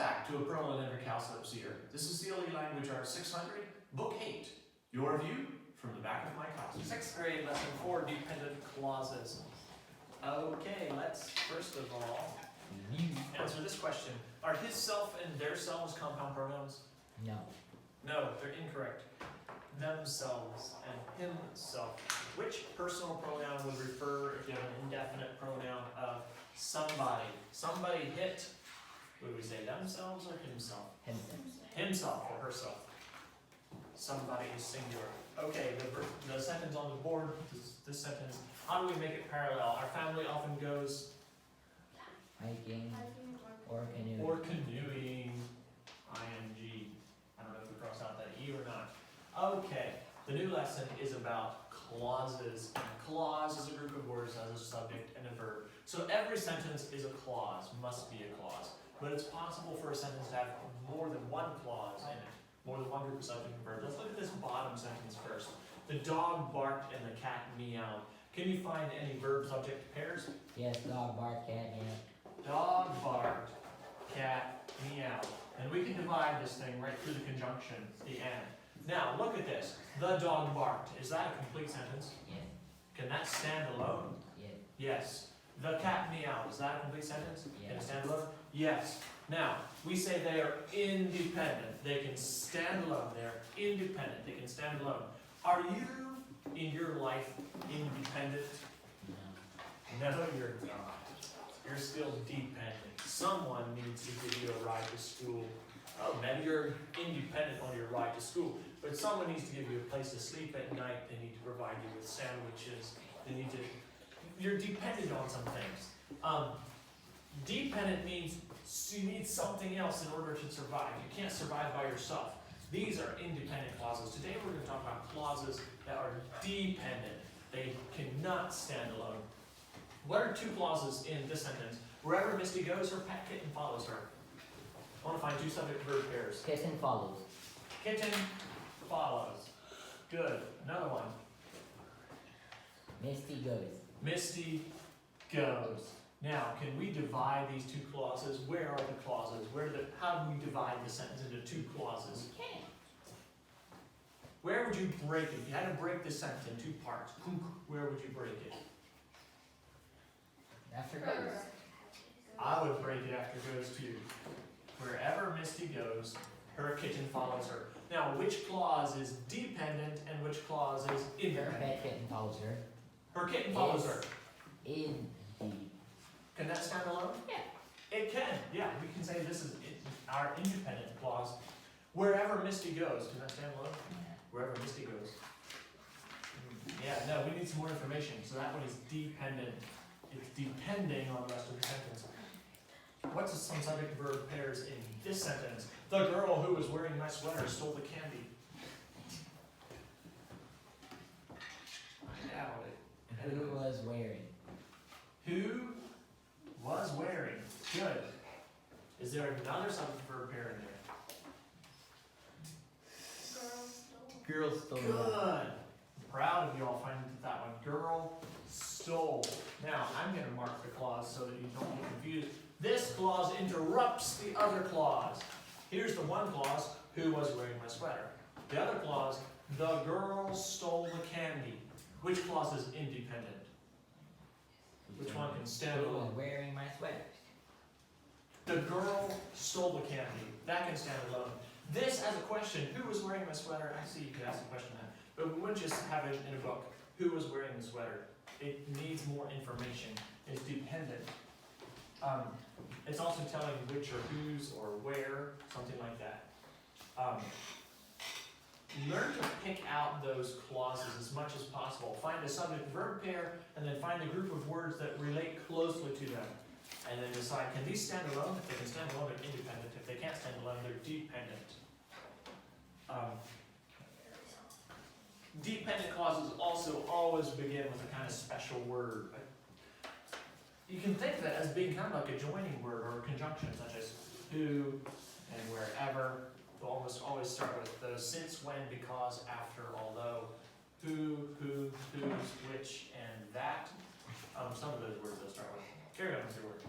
back to a Perlin Intercalcips here. This is CLE Language Art 600, Book 8. Your view from the back of my class. 6th grade, lesson 4, dependent clauses. Okay, let's first of all answer this question. Are his self and their selves compound pronouns? No. No, they're incorrect. Themselves and himself. Which personal pronoun would refer, if you have an indefinite pronoun, of somebody? Somebody hit, would we say themselves or himself? Himself or herself. Somebody is singular. Okay, the sentence on the board, this sentence, how do we make it parallel? Our family often goes Hiking or canoeing. or canoeing, ing. I don't know if we cross out that E or not. Okay, the new lesson is about clauses. And a clause is a group of words that has a subject and a verb. So every sentence is a clause, must be a clause. But it's possible for a sentence to have more than one clause in it. More than one group of subject and verb. Let's look at this bottom sentence first. The dog barked and the cat meowed. Can you find any verb-subject pairs? Yes, dog bark, cat meow. Dog barked, cat meowed. And we can divide this thing right through the conjunction, the and. Now, look at this. The dog barked. Is that a complete sentence? Yes. Can that stand alone? Yes. Yes. The cat meowed. Is that a complete sentence? Can it Yes. stand alone? Yes. Now, we say they are independent. They can stand alone. They are independent. They can stand alone. Are you, in your life, independent? No. No, you're not. You're still dependent. Someone needs to give you a ride to school. Oh, maybe you're independent on your ride to school, but someone needs to give you a place to sleep at night. They need to provide you with sandwiches. They need to. You're dependent on some things. Dependent means you need something else in order to survive. You can't survive by yourself. These are independent clauses. Today we're going to talk about clauses that are dependent. They cannot stand alone. What are two clauses in this sentence? Wherever Misty goes, her pet kitten follows her. I want to find two subject-verb pairs. Kitten follows. Kitten follows. Good. Another one. Misty goes. Misty goes. Now, can we divide these two clauses? Where are the clauses? How do we divide the sentence into two clauses? Okay. Where would you break it? If you had to break the sentence in two parts, where would you break it? After goes. I would break it after goes too. Wherever Misty goes, her kitten follows her. Now, which clause is dependent and which clause is Her independent? pet kitten follows her. Her kitten follows her. Indeed. Can that stand alone? Yeah. It can. Yeah, we can say this is our independent clause. Wherever Misty goes, can that stand alone? Wherever Misty goes. Yeah, no, we need some more information. So that one is dependent. It's depending on the rest of the sentence. What's some subject verb pairs in this sentence? The girl who was wearing my sweater stole the candy. I doubt it. Who was wearing? Who was wearing? Good. Is there another subject verb pair in there? Girl stole. Good. I'm proud of you all finding that one. Girl stole. Now, I'm going to mark the clause so that you don't get confused. This clause interrupts the other clause. Here's the one clause, who was wearing my sweater. The other clause, the girl stole the candy. Which clause is independent? Which one can stand Who alone? was wearing my sweater? The girl stole the candy. That can stand alone. This as a question, who was wearing my sweater? I see you could ask a question then. But we wouldn't just have it in a book. Who was wearing the sweater? It needs more information. It's dependent. It's also telling which or whose or where, something like that. Learn to pick out those clauses as much as possible. Find a subject-verb pair, and then find a group of words that relate closely to them. And then decide, can these stand alone? If they can stand alone, they're independent. If they can't stand alone, they're dependent. Dependent clauses also always begin with a kind of special word. You can think of it as being kind of like a joining word or a conjunction, such as who and wherever. They'll almost always start with those since, when, because, after, although, who, whose, which, and that. Some of those words they'll start with. Carry on with your word.